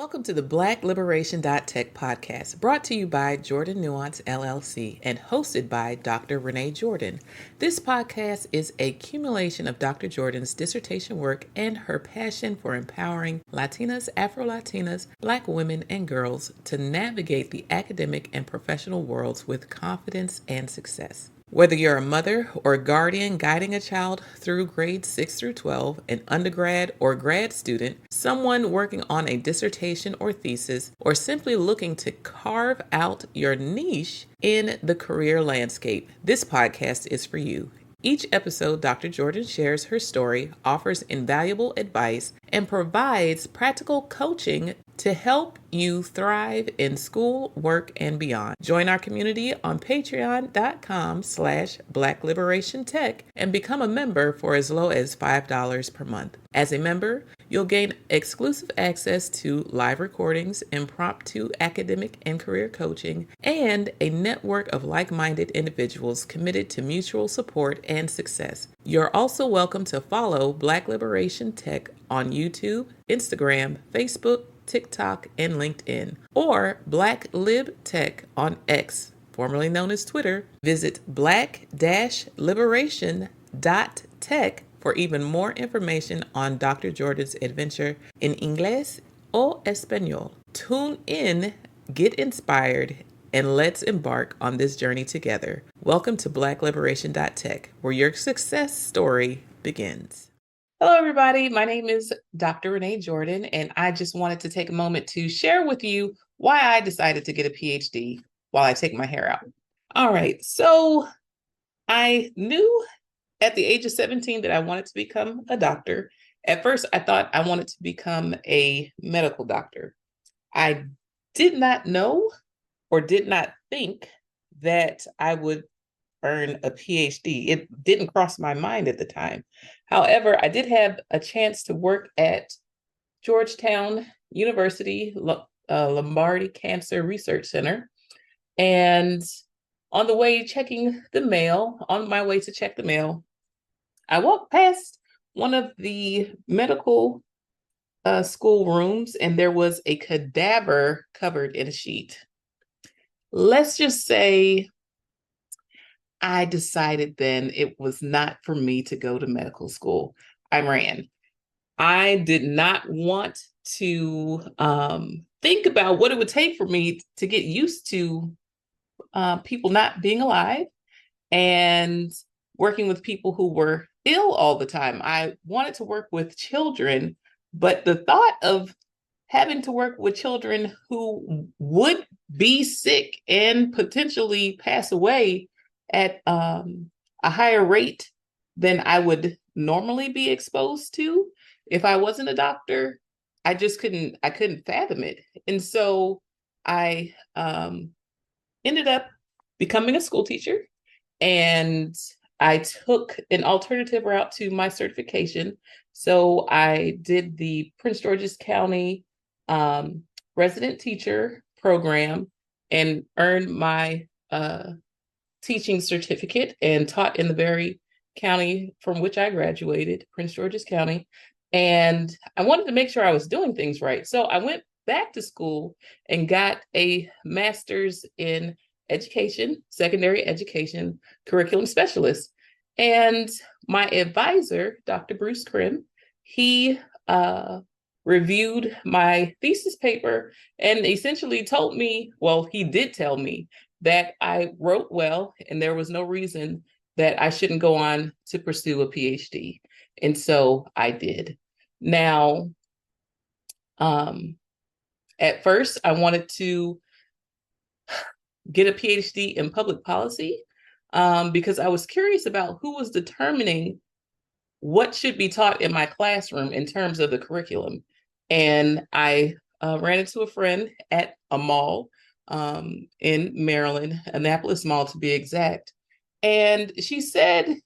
Welcome to the Black-Liberation.Tech podcast, brought to you by Jordan Nuance LLC and hosted by Dr. Renee Jordan. This podcast is a accumulation of Dr. Jordan's dissertation work and her passion for empowering Latinas, Afro-Latinas, Black women, and girls to navigate the academic and professional worlds with confidence and success. Whether you're a mother or guardian guiding a child through grades 6 through 12, an undergrad or grad student, someone working on a dissertation or thesis, or simply looking to carve out your niche in the career landscape, this podcast is for you. Each episode, Dr. Jordan shares her story, offers invaluable advice, and provides practical coaching to help you thrive in school, work, and beyond. Join our community on patreon.com/Black-Liberation.Tech and become a member for as low as $5 per month. As a member, you'll gain exclusive access to live recordings, impromptu academic and career coaching, and a network of like-minded individuals committed to mutual support and success. You're also welcome to follow Black-Liberation.Tech on YouTube, Instagram, Facebook, TikTok, and LinkedIn, or Black-Lib.Tech on X, formerly known as Twitter. Visit Black-Liberation.Tech for even more information on Dr. Jordan's adventure in Inglés o Español. Tune in, get inspired, and let's embark on this journey together. Welcome to Black-Liberation.Tech, where your success story begins. Hello, everybody. My name is Dr. Renee Jordan, and I just wanted to take a moment to share with you why I decided to get a PhD while I take my hair out. All right. So I knew at the age of 17 that I wanted to become a doctor. At first, I thought I wanted to become a medical doctor. I did not know or did not think that I would earn a PhD. It didn't cross my mind at the time. However, I did have a chance to work at Georgetown University, Lombardi Cancer Research Center. And on my way to check the mail, I walked past one of the medical school rooms, and there was a cadaver covered in a sheet. Let's just say I decided then it was not for me to go to medical school. I ran. I did not want to think about what it would take for me to get used to people not being alive and working with people who were ill all the time. I wanted to work with children, but the thought of having to work with children who would be sick and potentially pass away at a higher rate than I would normally be exposed to if I wasn't a doctor, I couldn't fathom it. And so I ended up becoming a school teacher, and I took an alternative route to my certification. So I did the Prince George's County resident teacher program and earned my teaching certificate and taught in the very county from which I graduated, Prince George's County. And I wanted to make sure I was doing things right. So I went back to school and got a master's in education, secondary education, curriculum specialist. And my advisor, Dr. Bruce Krim, he reviewed my thesis paper and essentially told me, well, he did tell me that I wrote well, and there was no reason that I shouldn't go on to pursue a PhD. And so I did. Now, at first, I wanted to get a PhD in public policy because I was curious about who was determining what should be taught in my classroom in terms of the curriculum. And I ran into a friend at a mall in Maryland, Annapolis Mall to be exact. And she said,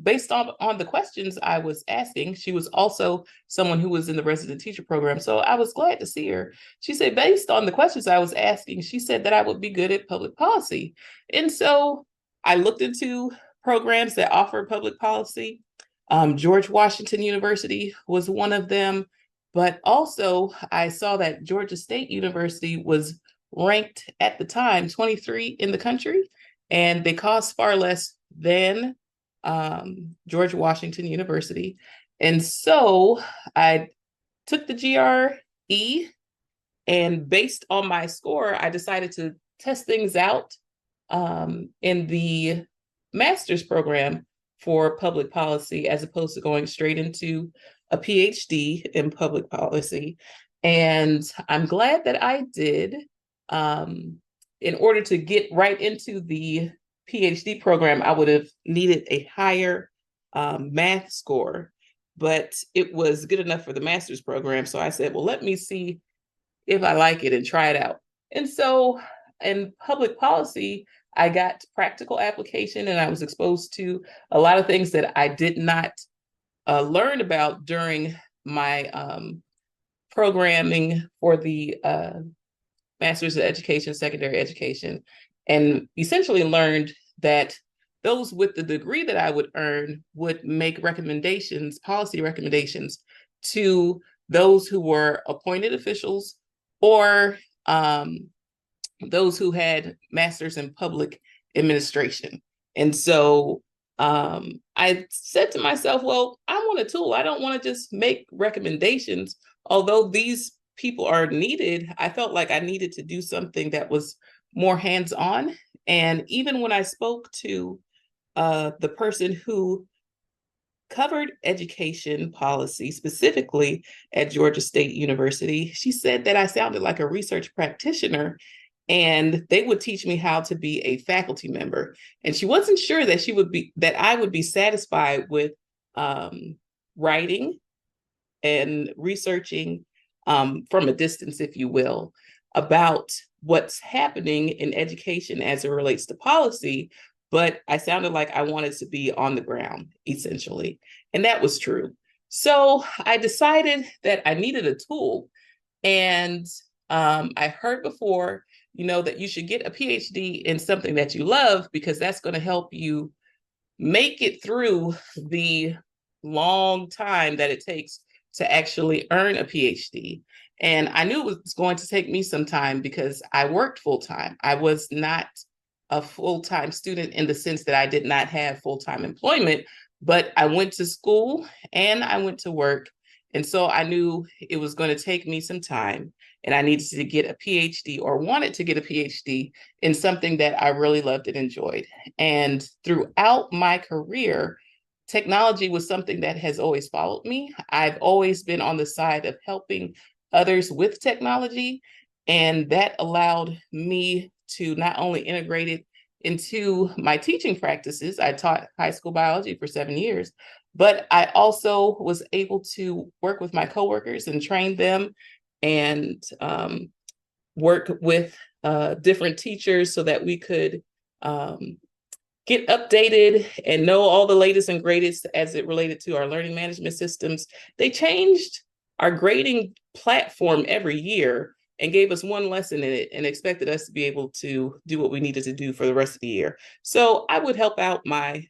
based on the questions I was asking, she was also someone who was in the resident teacher program. So I was glad to see her. She said, based on the questions I was asking, she said that I would be good at public policy. And so I looked into programs that offer public policy. George Washington University was one of them. But also, I saw that Georgia State University was ranked at the time 23 in the country, and they cost far less than George Washington University. And so I took the GRE, and based on my score, I decided to test things out in the master's program for public policy, as opposed to going straight into a PhD in public policy. And I'm glad that I did. In order to get right into the PhD program, I would have needed a higher math score, but it was good enough for the master's program. So I said, well, let me see if I like it and try it out. And so in public policy, I got practical application, and I was exposed to a lot of things that I did not learn about during my programming for the Master's of Education, Secondary Education, and essentially learned that those with the degree that I would earn would make recommendations, policy recommendations, to those who were appointed officials or those who had masters in public administration. And so I said to myself, well, I want a tool. I don't want to just make recommendations. Although these people are needed, I felt like I needed to do something that was more hands-on. And even when I spoke to the person who covered education policy specifically at Georgia State University, she said that I sounded like a research practitioner, and they would teach me how to be a faculty member. And she wasn't sure that I would be satisfied with writing and researching from a distance, if you will, about what's happening in education as it relates to policy. But I sounded like I wanted to be on the ground, essentially. And that was true. So I decided that I needed a tool. And I heard before, that you should get a PhD in something that you love, because that's going to help you make it through the long time that it takes to actually earn a PhD. And I knew it was going to take me some time because I worked full-time. I was not a full-time student in the sense that I did not have full-time employment, but I went to school and I went to work. And so I knew it was going to take me some time, and I needed to get a PhD, or wanted to get a PhD in something that I really loved and enjoyed. And throughout my career, technology was something that has always followed me. I've always been on the side of helping others with technology, and that allowed me to not only integrate it into my teaching practices. I taught high school biology for 7 years, but I also was able to work with my coworkers and train them, and work with different teachers so that we could get updated and know all the latest and greatest as it related to our learning management systems. They changed our grading platform every year and gave us one lesson in it and expected us to be able to do what we needed to do for the rest of the year. So I would help out my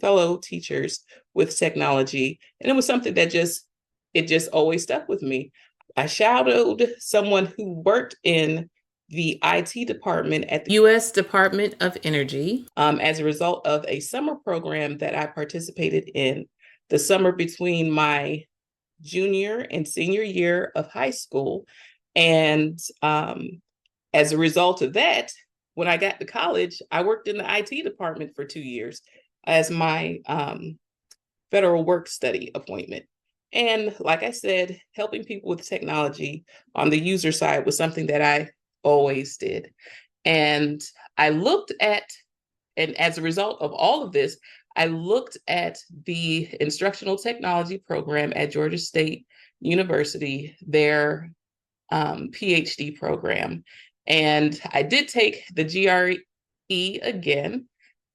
fellow teachers with technology. And it was something that just always stuck with me. I shadowed someone who worked in the IT department at the U.S. Department of Energy as a result of a summer program that I participated in the summer between my junior and senior year of high school. And as a result of that, when I got to college, I worked in the IT department for 2 years as my federal work study appointment. And like I said, helping people with technology on the user side was something that I always did. And as a result of all of this, I looked at the Instructional Technology program at Georgia State University, their PhD program. And I did take the GRE again.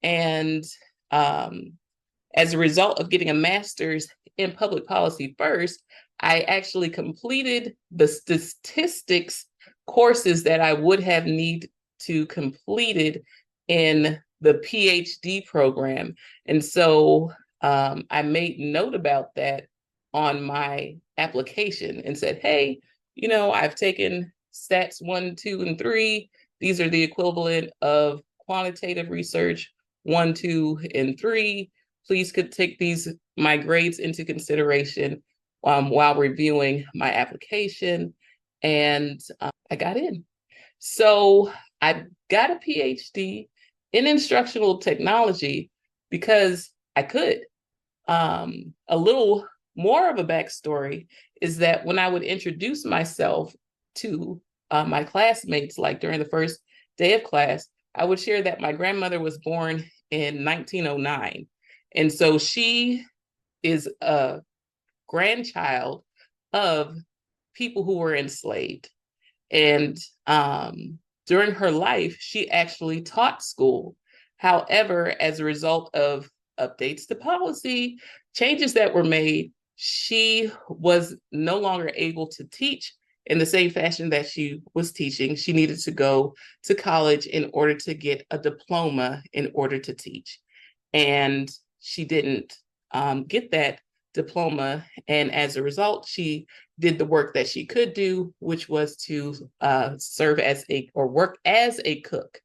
And as a result of getting a master's in public policy first, I actually completed the statistics courses that I would have need to completed in the PhD program. And so I made note about that on my application and said, hey, I've taken stats 1, 2, and 3. These are the equivalent of quantitative research 1, 2, and 3. Please could take my grades into consideration while reviewing my application. And I got in. So I got a PhD in instructional technology because I could. A little more of a backstory is that when I would introduce myself to my classmates, like during the first day of class, I would share that my grandmother was born in 1909. And so she is a grandchild of people who were enslaved. And during her life, she actually taught school. However, as a result of updates to policy, changes that were made, she was no longer able to teach in the same fashion that she was teaching. She needed to go to college in order to get a diploma in order to teach. And she didn't get that diploma. And as a result, she did the work that she could do, which was to serve as or work as a cook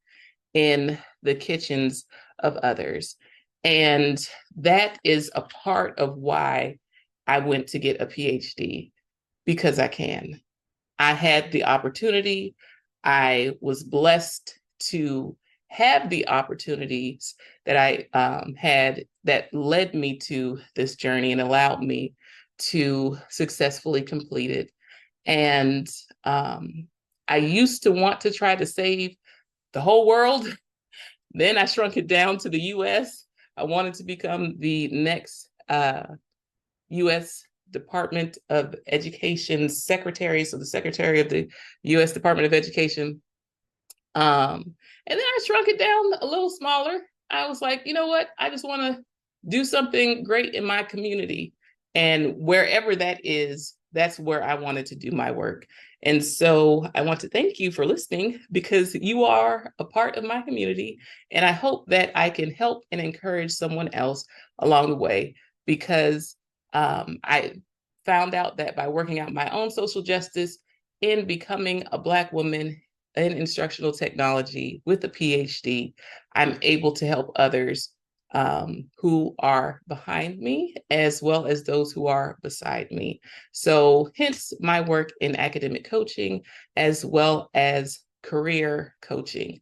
in the kitchens of others. And that is a part of why I went to get a PhD, because I can. I had the opportunity. I was blessed to have the opportunities that I had that led me to this journey and allowed me to successfully complete it. And I used to want to try to save the whole world. Then I shrunk it down to the US. I wanted to become the next US Department of Education secretary, so the secretary of the US Department of Education. And then I shrunk it down a little smaller. I was like, you know what? I just want to do something great in my community. And wherever that is, that's where I wanted to do my work. And so I want to thank you for listening, because you are a part of my community. And I hope that I can help and encourage someone else along the way, because I found out that by working out my own social justice in becoming a Black woman in instructional technology with a PhD, I'm able to help others who are behind me, as well as those who are beside me. So hence my work in academic coaching, as well as career coaching.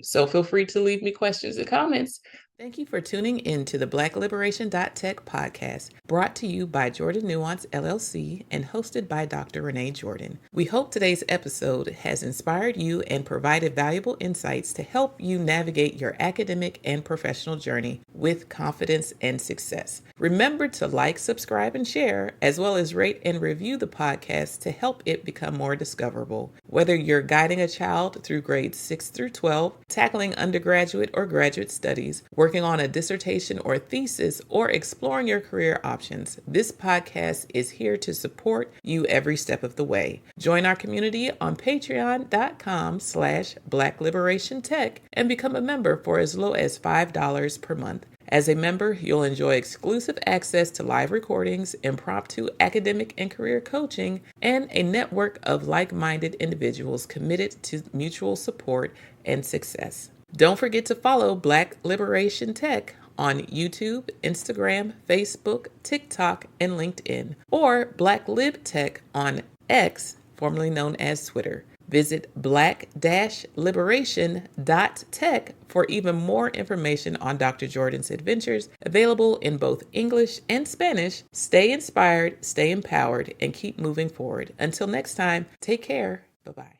So feel free to leave me questions and comments. Thank you for tuning in to the Black-Liberation.Tech podcast, brought to you by Jordan Nuance LLC and hosted by Dr. Renee Jordan. We hope today's episode has inspired you and provided valuable insights to help you navigate your academic and professional journey with confidence and success. Remember to like, subscribe, and share, as well as rate and review the podcast to help it become more discoverable. Whether you're guiding a child through grades 6 through 12, tackling undergraduate or graduate studies, working on a dissertation or thesis, or exploring your career options, this podcast is here to support you every step of the way. Join our community on patreon.com/Black-Liberation.Tech and become a member for as low as $5 per month. As a member, you'll enjoy exclusive access to live recordings, impromptu academic and career coaching, and a network of like-minded individuals committed to mutual support and success. Don't forget to follow Black-Liberation.Tech on YouTube, Instagram, Facebook, TikTok, and LinkedIn, or Black-Lib.Tech on X, formerly known as Twitter. Visit Black-Liberation.Tech for even more information on Dr. Jordan's adventures, available in both English and Spanish. Stay inspired, stay empowered, and keep moving forward. Until next time, take care. Bye-bye.